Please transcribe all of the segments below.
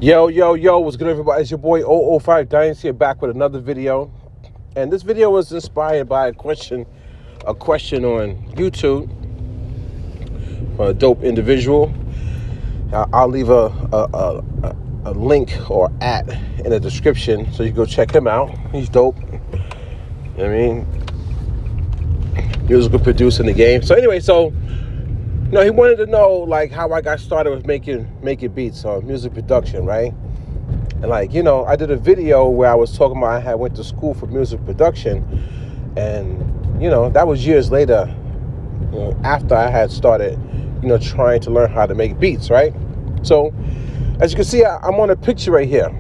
Yo, what's good, everybody? It's your boy 005 Dynasty here, back with another video. And this video was inspired by a question on YouTube from a dope individual. I'll leave a link or @ in the description so you can go check him out. He's dope. You know what I mean? Musical producer in the game. So anyway, he wanted to know like how I got started with making beats or music production, right? And I did a video where I was talking about I went to school for music production, and that was years later, after I had started, trying to learn how to make beats, right? So as you can see, I'm on a picture right here.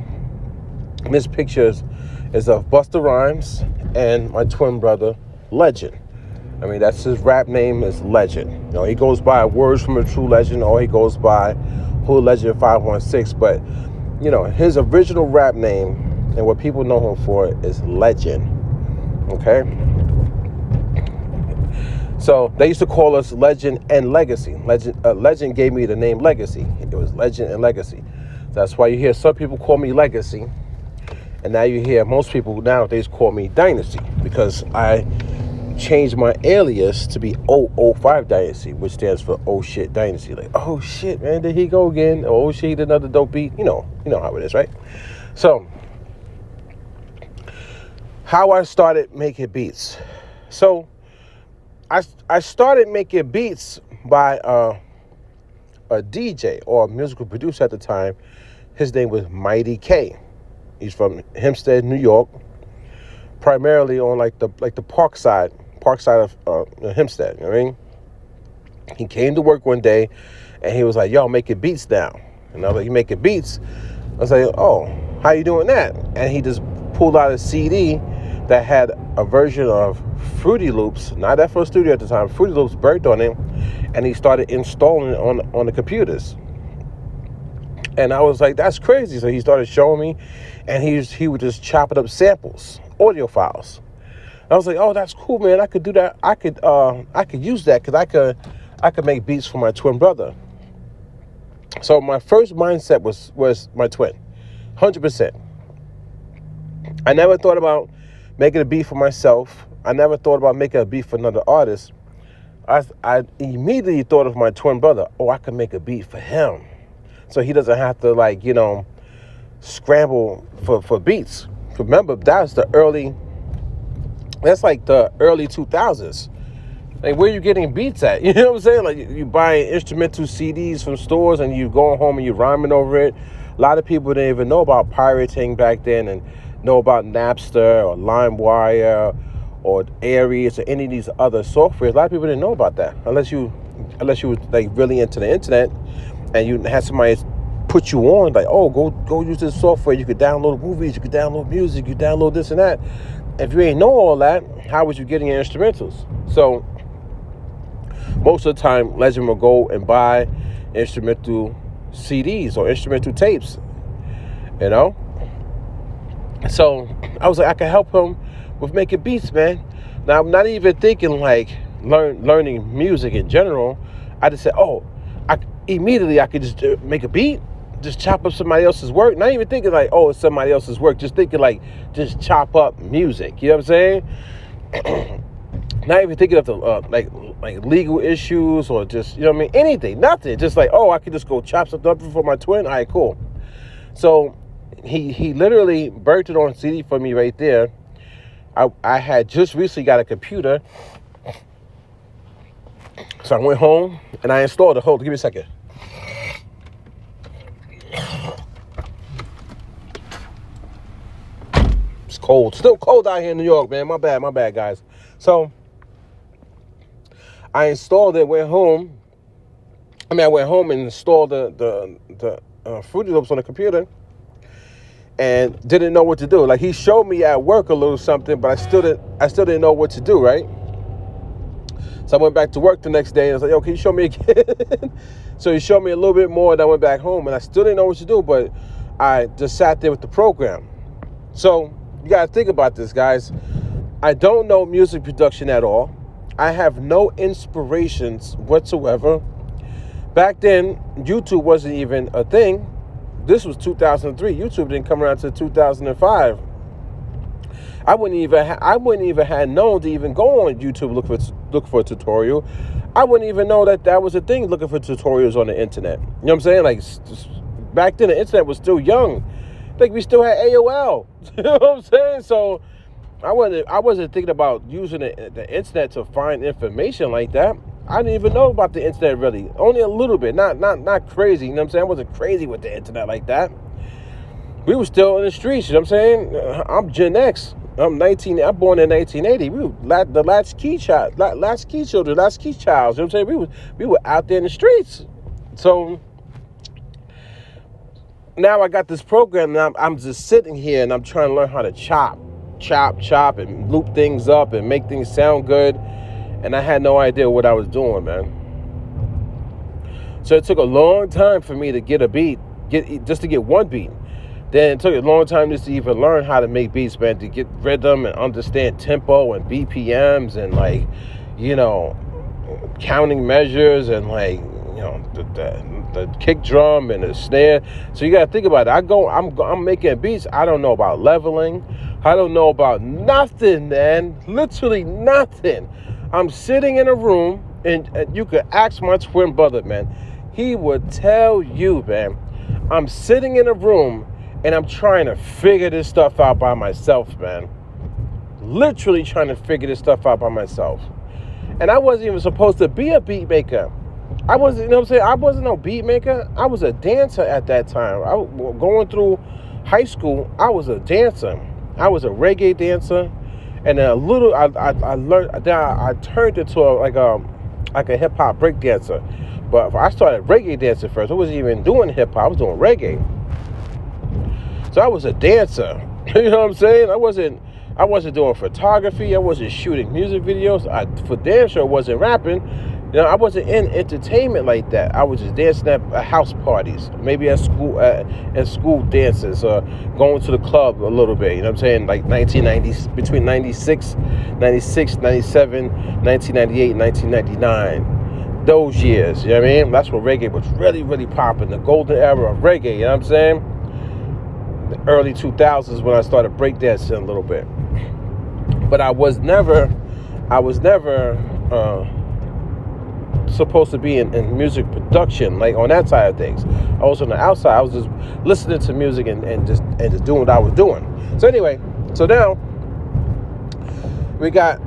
And this picture is of Busta Rhymes and my twin brother, Legend. I mean, that's his rap name is Legend. He goes by Words from a True Legend, or he goes by Hood Legend 516. But, his original rap name and what people know him for is Legend. Okay? So they used to call us Legend and Legacy. Legend gave me the name Legacy. It was Legend and Legacy. That's why you hear some people call me Legacy. And now you hear most people nowadays call me Dynasty, because I changed my alias to be 005 Dynasty, which stands for Oh Shit Dynasty. Like, oh shit, man, there he go again. Oh shit, another dope beat. You know how it is, right? So, how I started making beats. So, I started making beats by a DJ or a musical producer at the time. His name was Mighty K. He's from Hempstead, New York, primarily on the park side of Hempstead. You know what I mean? He came to work one day, and he was like, "Yo, I'm making beats now." And I was like, "You making beats?" I was like, "Oh, how you doing that?" And he just pulled out a CD that had a version of Fruity Loops, not FL Studio at the time, Fruity Loops burnt on it, and he started installing it on the computers. And I was like, "That's crazy." So he started showing me, and he would just chop it up samples, audio files. And I was like, "Oh, that's cool, man. I could do that. I could use that, because I could make beats for my twin brother." So my first mindset was my twin, 100%. I never thought about making a beat for myself. I never thought about making a beat for another artist. I immediately thought of my twin brother. Oh, I could make a beat for him, so he doesn't have to scramble for beats. Remember, that's the early 2000s. Like, where are you getting beats at? You know what I'm saying? Like, you buying instrumental CDs from stores, and you going home and you rhyming over it. A lot of people didn't even know about pirating back then, and know about Napster or LimeWire or Aries or any of these other softwares. A lot of people didn't know about that unless you were like really into the internet, and you had somebody put you on, like, "Oh, go use this software. You could download movies, you could download music, you download this and that." If you ain't know all that, how was you getting your instrumentals? So most of the time, Legend will go and buy instrumental CDs or instrumental tapes, So I was like, I can help him with making beats, man. Now, I'm not even thinking like learning music in general. I just said, I could just make a beat, just chop up somebody else's work. Not even thinking like, it's somebody else's work. Just thinking like, just chop up music. You know what I'm saying? Not even thinking of the like legal issues or just, anything, nothing. Just like, I could just go chop something up for my twin. All right, cool. So he literally burnt it on CD for me right there. I had just recently got a computer, so I went home and I installed it. Hold on, give me a second. It's cold, still cold out here in New York, man. My bad, guys. So I installed it. I went home and installed the Fruity Loops on the computer, and didn't know what to do. Like, he showed me at work a little something, but I still didn't know what to do, right? So I went back to work the next day, and I was like, "Yo, can you show me again?" So he showed me a little bit more, and I went back home, and I still didn't know what to do, but I just sat there with the program. So you got to think about this, guys. I don't know music production at all. I have no inspirations whatsoever. Back then, YouTube wasn't even a thing. This was 2003. YouTube didn't come around until 2005. I wouldn't even have known to even go on YouTube look for a tutorial. I wouldn't even know that was a thing, looking for tutorials on the internet. You know what I'm saying? Like, back then the internet was still young. Like, we still had AOL. You know what I'm saying? So I wasn't thinking about using the internet to find information like that. I didn't even know about the internet really. Only a little bit. Not crazy. You know what I'm saying? I wasn't crazy with the internet like that. We were still in the streets. You know what I'm saying? I'm Gen X. I'm born in 1980. We were the latchkey child. You know what I'm saying? We were out there in the streets. So now I got this program, and I'm just sitting here, and I'm trying to learn how to chop, and loop things up and make things sound good. And I had no idea what I was doing, man. So it took a long time for me to get a beat, just to get one beat. Then it took a long time just to even learn how to make beats, man, to get rhythm and understand tempo and BPMs and, like, you know, counting measures and, like, you know, the kick drum and the snare. So you got to think about it. I'm making beats. I don't know about leveling. I don't know about nothing, man. Literally nothing. I'm sitting in a room, and you could ask my twin brother, man. He would tell you, man. I'm sitting in a room, and I'm trying to figure this stuff out by myself, man. Literally trying to figure this stuff out by myself. And I wasn't even supposed to be a beat maker. I wasn't, you know what I'm saying? I wasn't no beat maker. I was a dancer at that time. Going through high school, I was a dancer. I was a reggae dancer. And then I learned, then I turned into a hip hop break dancer. But I started reggae dancing first. I wasn't even doing hip hop. I was doing reggae. So I was a dancer. You know what I'm saying? I wasn't doing photography. I wasn't shooting music videos. For damn sure wasn't rapping. You know, I wasn't in entertainment like that. I was just dancing at house parties, maybe at school dances, or going to the club a little bit. You know what I'm saying? Like 1990s, between 96, 97, 1998, 1999. Those years, you know what I mean? That's when reggae was really, really popping. The golden era of reggae, you know what I'm saying? The early 2000s when I started breakdancing a little bit. But I was never supposed to be in music production, like on that side of things. I was on the outside. I was just listening to music and just doing what I was doing. So anyway, so now you got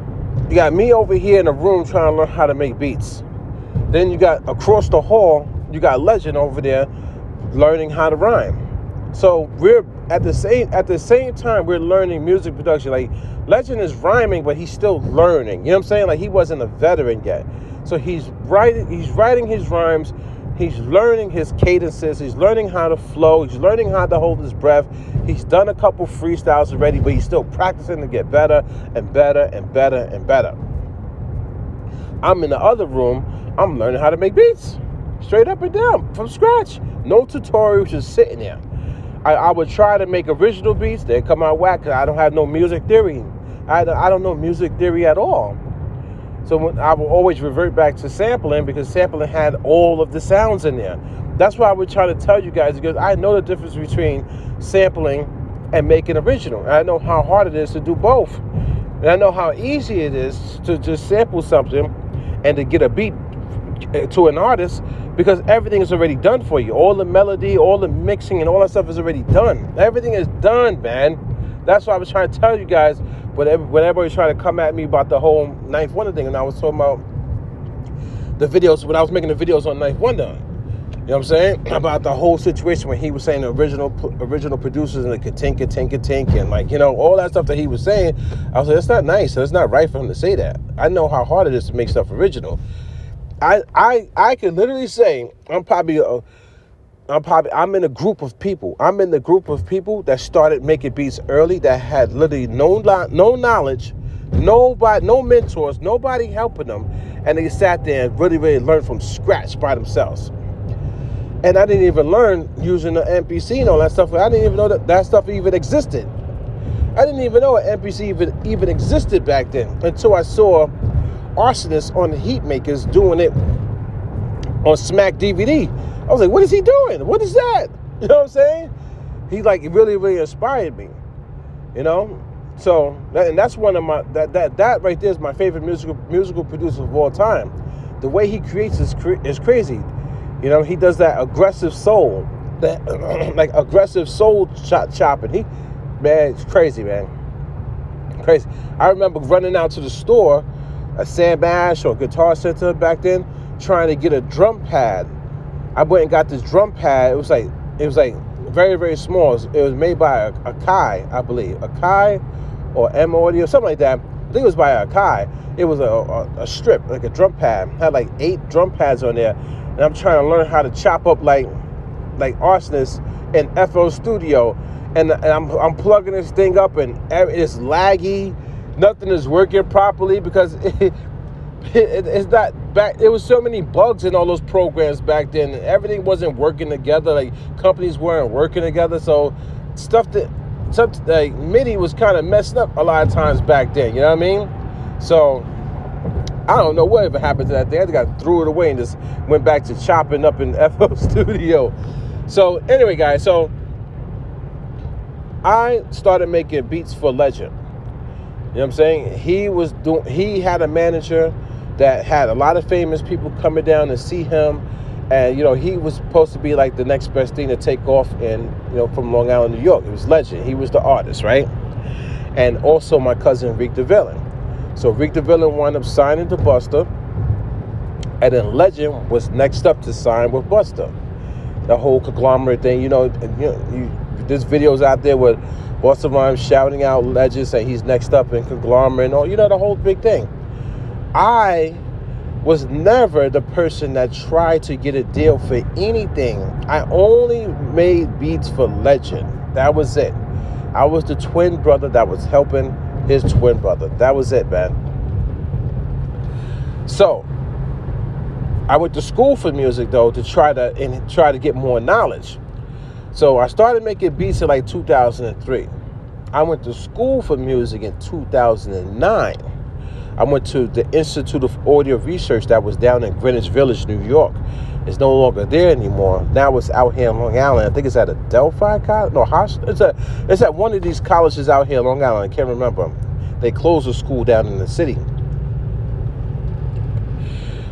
me over here in a room trying to learn how to make beats. Then you got across the hall, you got Legend over there learning how to rhyme. So we're at the same time we're learning music production. Like, Legend is rhyming, but he's still learning. You know what I'm saying? Like, he wasn't a veteran yet. So he's writing his rhymes, he's learning his cadences, he's learning how to flow, he's learning how to hold his breath. He's done a couple freestyles already, but he's still practicing to get better and better and better and better. I'm in the other room, I'm learning how to make beats. Straight up and down, from scratch. No tutorials, just sitting there. I would try to make original beats, they come out whack, because I don't have no music theory. I don't know music theory at all. So I will always revert back to sampling, because sampling had all of the sounds in there. That's why I would try to tell you guys, because I know the difference between sampling and making original. And I know how hard it is to do both. And I know how easy it is to just sample something and to get a beat to an artist, because everything is already done for you. All the melody, all the mixing, and all that stuff is already done. Everything is done, man. That's why I was trying to tell you guys, when everybody's trying to come at me about the whole Ninth Wonder thing, and I was talking about the videos, when I was making the videos on Ninth Wonder, you know what I'm saying? About the whole situation when he was saying the original producers and the ka-tink, and, like, you know, all that stuff that he was saying. I was like, that's not nice. That's not right for him to say that. I know how hard it is to make stuff original. I can literally say I'm in a group of people. I'm in the group of people that started making beats early, that had literally no knowledge, no mentors, nobody helping them, and they sat there and really, really learned from scratch by themselves. And I didn't even learn using the MPC and all that stuff. I didn't even know that stuff even existed. I didn't even know an MPC even existed back then, until I saw Arsonist on the Heatmakers doing it on Smack DVD. I was like, what is he doing? What is that? You know what I'm saying? He like really, really inspired me. You know, so and that's one of my that right there is my favorite musical producer of all time. The way he creates is crazy. You know, he does that aggressive soul, that like aggressive soul chopping. Man, it's crazy, man, crazy. I remember running out to the store, a Sam Ash or Guitar Center back then, trying to get a drum pad. I went and got this drum pad. It was like very, very small. It was made by a Kai, I believe. A Kai or M Audio, something like that. I think it was by a Kai. It was a strip, like a drum pad. Had like 8 drum pads on there. And I'm trying to learn how to chop up like arsonists in FL Studio. And I'm plugging this thing up and it's laggy. Nothing is working properly because it's not back. There was so many bugs in all those programs back then. Everything wasn't working together. Like companies weren't working together. So stuff like MIDI was kind of messed up a lot of times back then. You know what I mean? So I don't know whatever happened to that thing. I think I threw it away and just went back to chopping up in FL Studio. So anyway, guys. So I started making beats for Legend. You know what I'm saying? He had a manager that had a lot of famous people coming down to see him, and he was supposed to be like the next best thing to take off from Long Island, New York. It was Legend. He was the artist, right? And also my cousin Rick the Villain. So Rick the Villain wound up signing to Busta, and then Legend was next up to sign with Busta. The whole conglomerate thing, there's videos out there with Busta Rhymes shouting out Legend, saying he's next up in conglomerate and all, the whole big thing. I was never the person that tried to get a deal for anything. I only made beats for Legend. That was it. I was the twin brother that was helping his twin brother. That was it, man. So I went to school for music though to try to get more knowledge. So I started making beats in like 2003. I went to school for music in 2009. I went to the Institute of Audio Research that was down in Greenwich Village, New York. It's no longer there anymore. Now it's out here in Long Island. I think it's at a Delphi College. No, it's at one of these colleges out here in Long Island. I can't remember. They closed the school down in the city.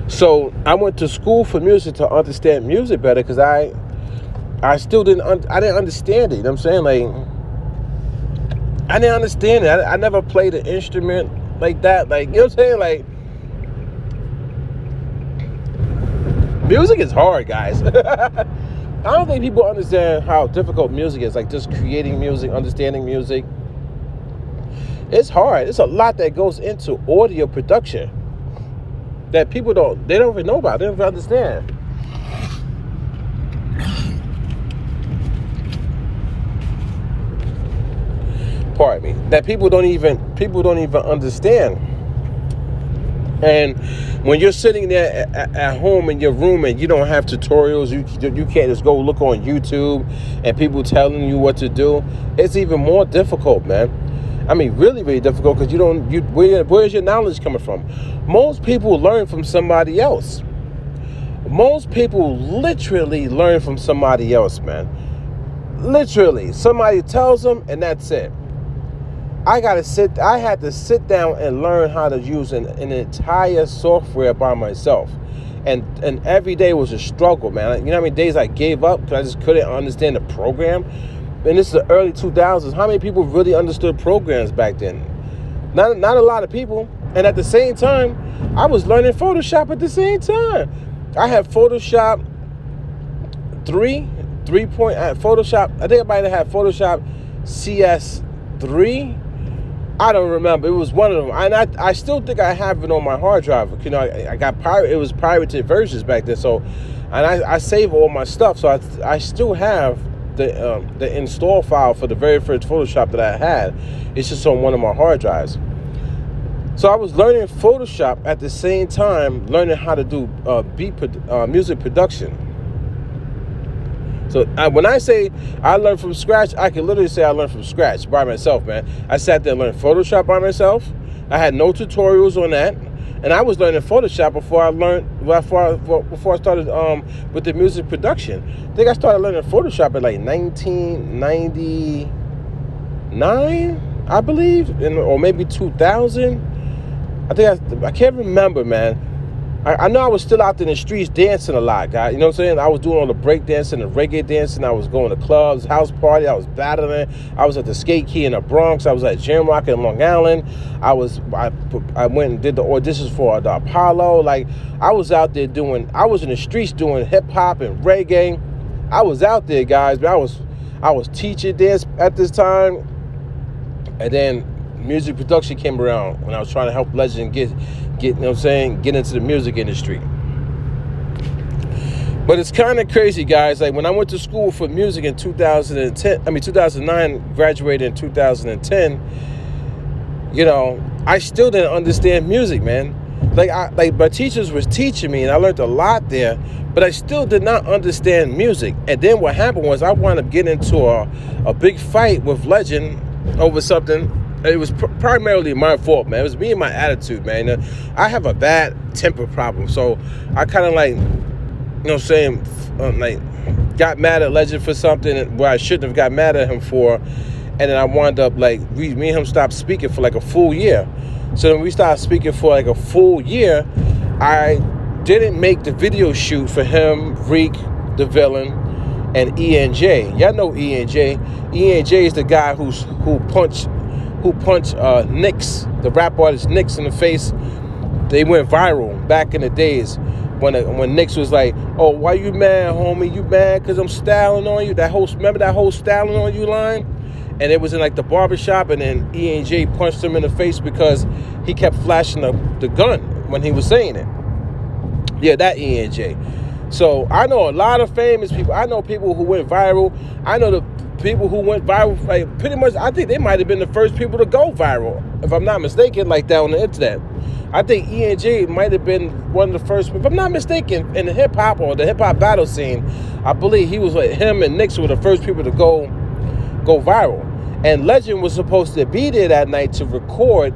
So I went to school for music to understand music better because I still didn't understand it. You know what I'm saying? Like, I didn't understand it. I never played an instrument like that. Like, you know what I'm saying? Like, music is hard, guys. I don't think people understand how difficult music is. Like, just creating music, understanding music. It's hard. It's a lot that goes into audio production that people don't even know about. They don't even understand. Pardon me. That people don't even understand. And when you're sitting there at home in your room and you don't have tutorials, you can't just go look on YouTube and people telling you what to do. It's even more difficult, man. I mean, really, really difficult because where's your knowledge coming from? Most people learn from somebody else. Most people literally learn from somebody else, man. Literally, somebody tells them, and that's it. I had to sit down and learn how to use an entire software by myself. And every day was a struggle, man. You know how many days I gave up because I just couldn't understand the program? And this is the early 2000s. How many people really understood programs back then? Not a lot of people. And at the same time, I was learning Photoshop at the same time. I had Photoshop 3 Photoshop. I think I might have had Photoshop CS3. I don't remember. It was one of them. And I still think I have it on my hard drive. I got it was pirated versions back then. So, and I save all my stuff. So I still have the install file for the very first Photoshop that I had. It's just on one of my hard drives. So I was learning Photoshop at the same time learning how to do music production. So when I say I learned from scratch, I can literally say I learned from scratch by myself, man. I sat there and learned Photoshop by myself. I had no tutorials on that. And I was learning Photoshop before I started with the music production. I think I started learning Photoshop in like 1999, I believe, or maybe 2000. I can't remember, man. I know I was still out in the streets dancing a lot, guys. You know what I'm saying? I was doing all the break dancing, the reggae dancing. I was going to clubs, house party. I was battling. I was at the Skate Key in the Bronx. I was at Jam Rock in Long Island. I went and did the auditions for the Apollo. Like, I was out there I was in the streets doing hip hop and reggae. I was out there, guys. But I was teaching dance at this time. And then music production came around when I was trying to help Legend get you know what I'm saying, get into the music industry. But it's kind of crazy, guys. Like, when I went to school for music in 2009, graduated in 2010, you know, I still didn't understand music, man. Like my teachers was teaching me, and I learned a lot there, but I still did not understand music. And then what happened was I wound up getting into a big fight with Legend over something. It was primarily my fault, man. It was me and my attitude, man. I have a bad temper problem, so I kind of like, you know what I'm saying, like got mad at Legend for something where I shouldn't have got mad at him for, and then I wound up like me and him stopped speaking for like a full year. So when we started speaking for like a full year, I didn't make the video shoot for him, Reek, the villain, and E&J. Y'all know E&J. E&J is the guy who punched Nicks, the rap artist Nicks, in the face. They went viral back in the days when Nicks was like, "Oh, why you mad, homie? You mad because I'm styling on you?" Remember that whole styling on you line? And it was in like the barbershop, and then E&J punched him in the face because he kept flashing the gun when he was saying it. Yeah, that E&J. So I know a lot of famous people. I know people who went viral. I know the people who went viral, like, pretty much, I think they might have been the first people to go viral, if I'm not mistaken, like that on the internet. I think E&J might have been one of the first, if I'm not mistaken, in the hip-hop or the hip-hop battle scene. I believe he was like, him and Nicks were the first people to go viral. And Legend was supposed to be there that night to record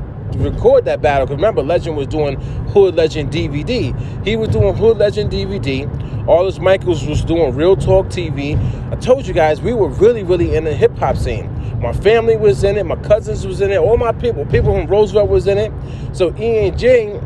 that battle. Because remember, Legend was doing Hood Legend DVD. He was doing Hood Legend DVD. Aldous Michaels was doing Real Talk TV. I told you guys, we were really, really in the hip-hop scene. My family was in it. My cousins was in it. All my people from Roosevelt was in it. So E&J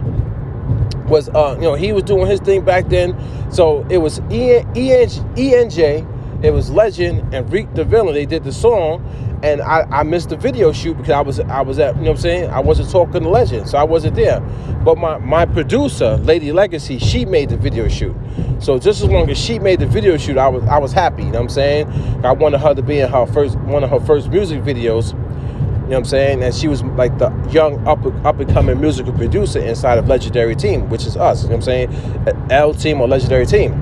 was, he was doing his thing back then. So it was E&J, it was Legend, and Reek the Villain. They did the song. And I missed the video shoot because I was at, you know what I'm saying, I wasn't talking to Legend, so I wasn't there. But my producer, Lady Legacy, she made the video shoot. So just as long as she made the video shoot, I was happy, you know what I'm saying? I wanted her to be in one of her first music videos, you know what I'm saying? And she was like the young up-and-coming musical producer inside of Legendary Team, which is us, you know what I'm saying? L Team or Legendary Team.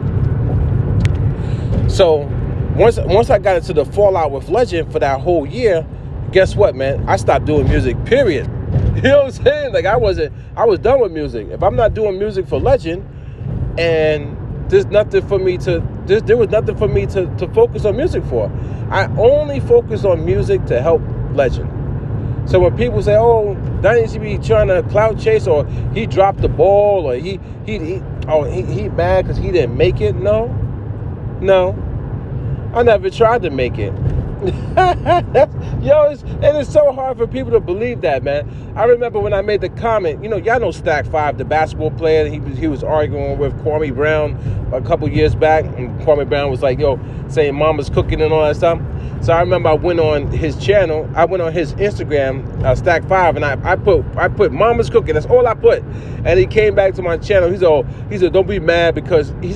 So once I got into the fallout with Legend for that whole year, guess what, man? I stopped doing music, period. You know what I'm saying? Like, I was done with music. If I'm not doing music for Legend, and there was nothing for me to focus on music for. I only focus on music to help Legend. So when people say, "Oh, Dynasty be trying to clout chase," or he dropped the ball, or he mad because he didn't make it, no. I never tried to make it. It's so hard for people to believe that, man. I remember when I made the comment, y'all know Stack 5, the basketball player. He was arguing with Kwame Brown a couple years back, and Kwame Brown was like, saying mama's cooking and all that stuff. So I remember I went on his channel, I went on his Instagram, Stack 5, and I put mama's cooking. That's all I put. And he came back to my channel. He said, don't be mad because you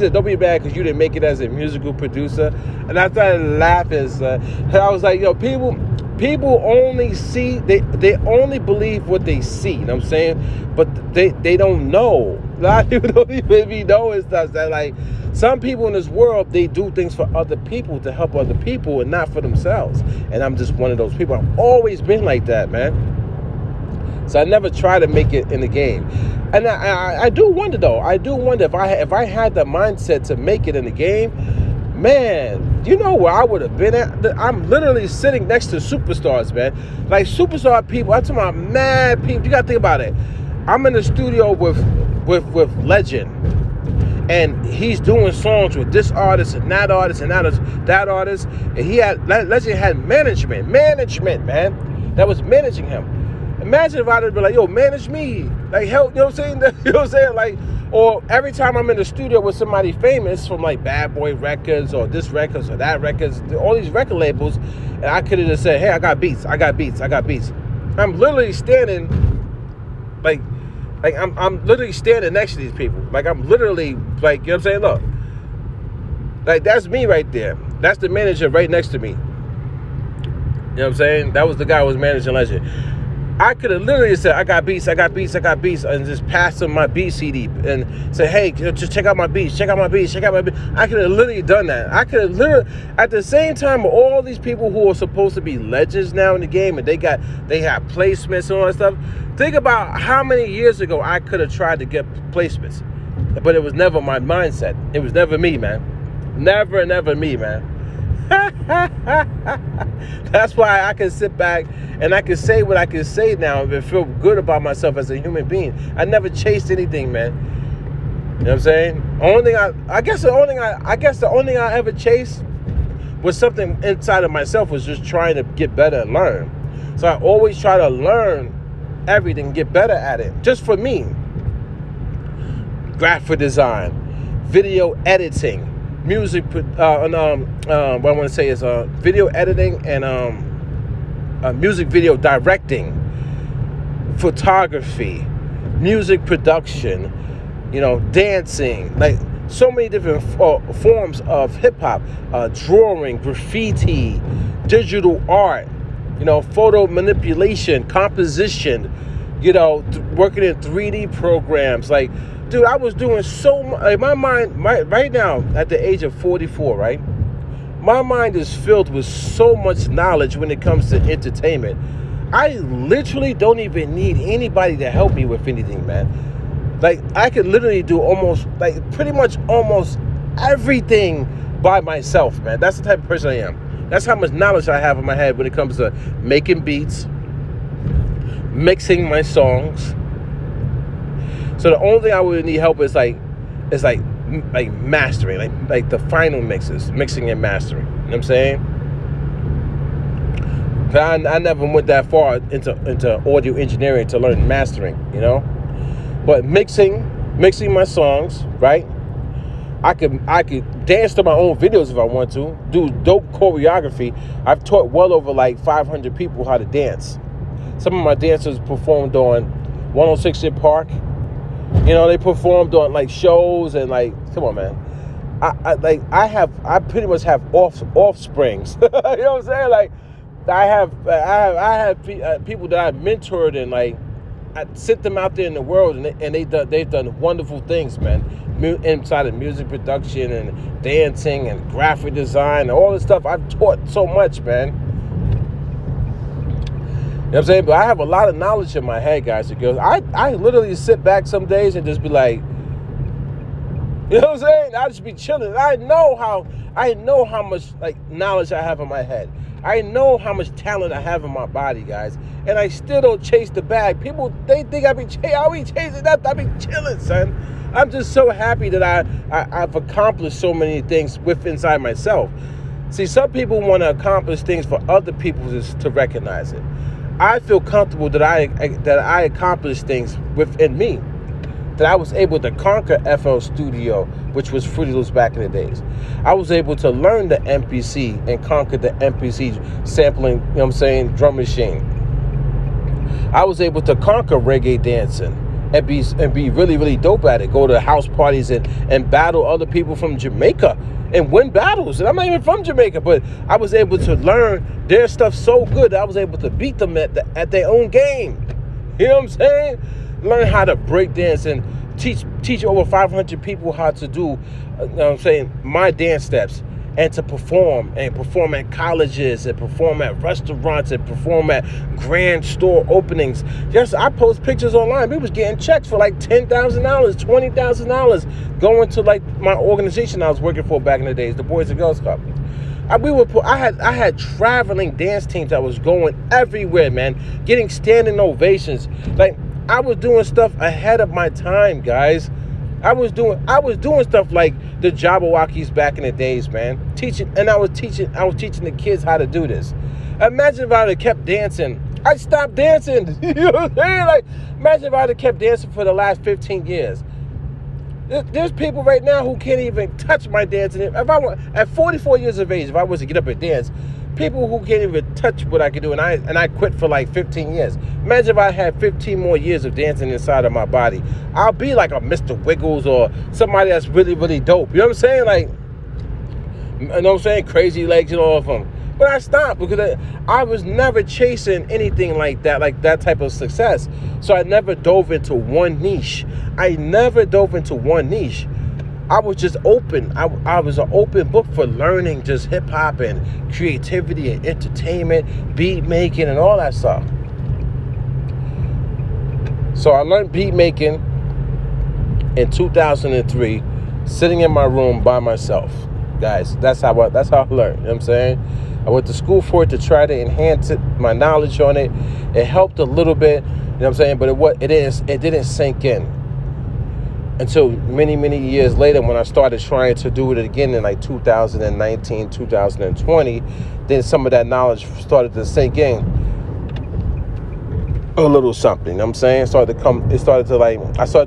didn't make it as a musical producer. And I started laughing. I was like, people only see, they only believe what they see, you know what I'm saying? But they don't know. A lot of people don't even be knowing stuff. That, like, some people in this world, they do things for other people to help other people and not for themselves. And I'm just one of those people. I've always been like that, man. So I never try to make it in the game. And I do wonder, though. I do wonder if I had the mindset to make it in the game, man, you know where I would have been at? I'm literally sitting next to superstars, man. Like, superstar people. I'm talking about mad people. You got to think about it. I'm in the studio with Legend, and he's doing songs with this artist and that artist and that artist, and Legend had management, man, that was managing him. Imagine if I'd have been like, yo, manage me, like, help, you know what I'm saying? You know what I'm saying? Like, or every time I'm in the studio with somebody famous from like Bad Boy Records or this records or that records, all these record labels, and I could have just said, hey, I got beats. I'm literally standing, like I'm literally standing next to these people. Like, I'm literally, like, you know what I'm saying? Look, like, that's me right there. That's the manager right next to me. You know what I'm saying? That was the guy who was managing Legend. I could have literally said, I got beats, and just pass him my beat CD and say, hey, just check out my beats. I could have literally done that. I could have literally, at the same time, all these people who are supposed to be legends now in the game, and they have placements and all that stuff. Think about how many years ago I could have tried to get placements, but it was never my mindset. It was never me, man. Never me, man. That's why I can sit back and I can say what I can say now and feel good about myself as a human being. I never chased anything, man. You know what I'm saying? I guess the only thing I ever chased was something inside of myself, was just trying to get better and learn. So I always try to learn everything, get better at it. Just for me. Graphic design, video editing, music, what I want to say is video editing and music video directing, photography, music production, dancing, like so many different forms of hip hop, drawing, graffiti, digital art, photo manipulation, composition, working in 3D programs, like. Dude, I was doing so much. Like, my mind, right now, at the age of 44, right? My mind is filled with so much knowledge when it comes to entertainment. I literally don't even need anybody to help me with anything, man. Like, I could literally do pretty much almost everything by myself, man. That's the type of person I am. That's how much knowledge I have in my head when it comes to making beats, mixing my songs. So the only thing I would need help is like mastering, like the final mixes, mixing and mastering. You know what I'm saying? I never went that far into audio engineering to learn mastering, But mixing my songs, right? I could dance to my own videos if I want to, do dope choreography. I've taught well over like 500 people how to dance. Some of my dancers performed on 106 in Park. They performed on like shows and like, come on, man. I pretty much have offsprings. You know what I'm saying? Like, I have people that I've mentored, and like I sent them out there in the world, and they've done wonderful things, man. Inside of music production and dancing and graphic design and all this stuff. I've taught so much, man. You know what I'm saying? But I have a lot of knowledge in my head, guys and girls. I literally sit back some days and just be like, you know what I'm saying? I just be chilling. I know how much like knowledge I have in my head. I know how much talent I have in my body, guys. And I still don't chase the bag. People, they think I be chasing that. I be chilling, son. I'm just so happy that I've accomplished so many things inside myself. See, some people want to accomplish things for other people just to recognize it. I feel comfortable that I accomplished things within me, that I was able to conquer FL Studio, which was Fruity Loops back in the days. I was able to learn the MPC and conquer the MPC sampling, drum machine. I was able to conquer reggae dancing and be really, really dope at it. Go to house parties and battle other people from Jamaica and win battles. And I'm not even from Jamaica, but I was able to learn their stuff so good that I was able to beat them at their own game. You know what I'm saying? Learn how to break dance and teach over 500 people how to do, my dance steps, and to perform at colleges and perform at restaurants and perform at grand store openings. Yes, I post pictures online. We was getting checks for like $10,000, $20,000 going to like my organization I was working for back in the days, the Boys and Girls Club. I had traveling dance teams that was going everywhere, man, getting standing ovations. Like, I was doing stuff ahead of my time, guys. I was doing stuff like the Jabberwockies back in the days, man. I was teaching the kids how to do this. Imagine if I had kept dancing. I stopped dancing. You know what I'm saying? Like, imagine if I had kept dancing for the last 15 years. There's people right now who can't even touch my dancing. If I want, at 44 years of age, if I was to get up and dance, people who can't even touch what I can do, and I quit for like 15 years. Imagine if I had 15 more years of dancing inside of my body. I'll be like a Mr. Wiggles or somebody that's really, really dope. You know what I'm saying? Like, you know what I'm saying? Crazy Legs and all of them. But I stopped because I was never chasing anything like that type of success. So I never dove into one niche. I was just open. I was an open book for learning just hip hop and creativity and entertainment, beat making and all that stuff. So I learned beat making in 2003, sitting in my room by myself. Guys, that's how I learned. You know what I'm saying? I went to school for it to try to enhance my knowledge on it. It helped a little bit, you know what I'm saying? But it didn't sink in until many, many years later when I started trying to do it again in like 2019, 2020. Then some of that knowledge started to sink in a little something, you know what I'm saying? I started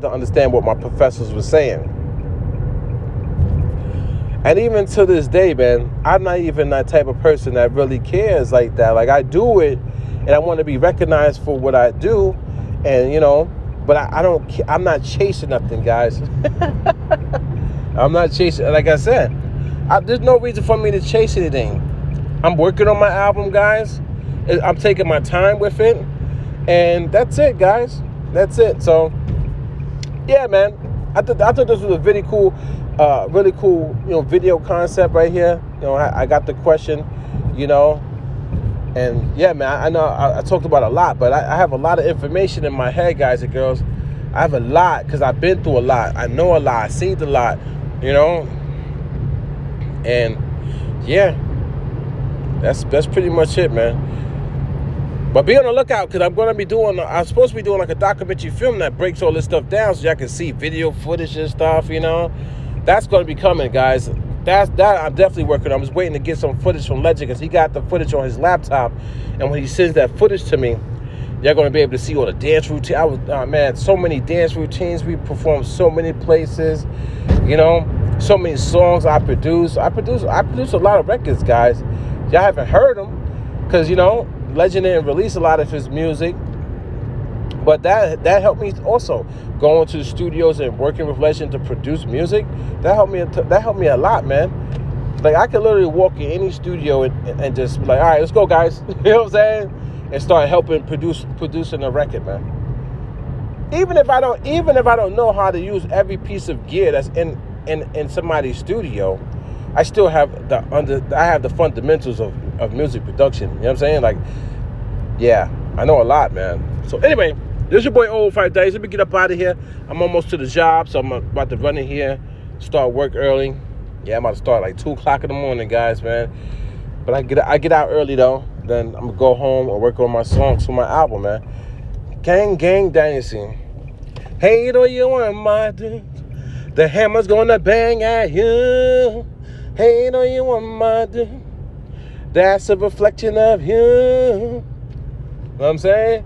to understand what my professors were saying. And even to this day, man, I'm not even that type of person that really cares like that. Like, I do it, and I want to be recognized for what I do, and, you know, but I'm not chasing nothing, guys. I'm not chasing, like I said, there's no reason for me to chase anything. I'm working on my album, guys. I'm taking my time with it, and that's it, guys. That's it. So, yeah, man, I thought this was a really cool, you know, video concept right here. You know, I got the question, you know, and yeah, man, I know I talked about a lot, but I have a lot of information in my head, guys and girls. I have a lot because I've been through a lot. I know a lot. I seen a lot, you know, and yeah, that's pretty much it, man. But be on the lookout because I'm supposed to be doing like a documentary film that breaks all this stuff down so y'all can see video footage and stuff, you know. That's going to be coming, guys. That I'm definitely working on. I'm just waiting to get some footage from Legend because he got the footage on his laptop. And when he sends that footage to me, you're going to be able to see all the dance routine. Man, so many dance routines. We performed so many places, you know, so many songs I produce. I produce a lot of records, guys. Y'all haven't heard them because, you know, Legend didn't release a lot of his music. But that helped me also going to the studios and working with Legend to produce music. That helped me a lot, man. Like, I could literally walk in any studio and just be like, all right, let's go, guys. You know what I'm saying? And start helping producing a record, man. Even if I don't know how to use every piece of gear that's in somebody's studio, I still have the fundamentals of music production. You know what I'm saying? Like, yeah, I know a lot, man. So anyway, this is your boy Old Five Days. Let me get up out of here. I'm almost to the job, so I'm about to run in here, start work early. Yeah, I'm about to start like 2 o'clock in the morning, guys, man. But I get out early though. Then I'm gonna go home and work on my songs for my album, man. Gang Dynasty. Hey, do you want my dude? The hammer's gonna bang at you. Hey, do you want my dude? That's a reflection of you. Know what I'm saying?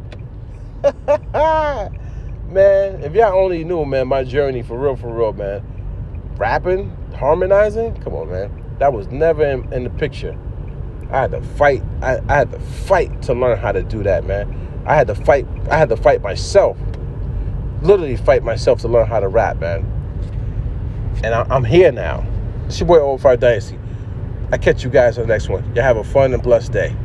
Man, if y'all only knew, man, my journey for real, man. Rapping, harmonizing, come on, man. That was never in the picture. I had to fight. I had to fight to learn how to do that, man. I had to fight myself. Literally fight myself to learn how to rap, man. And I'm here now. It's your boy Old Five Dynasty. I catch you guys on the next one. Y'all have a fun and blessed day.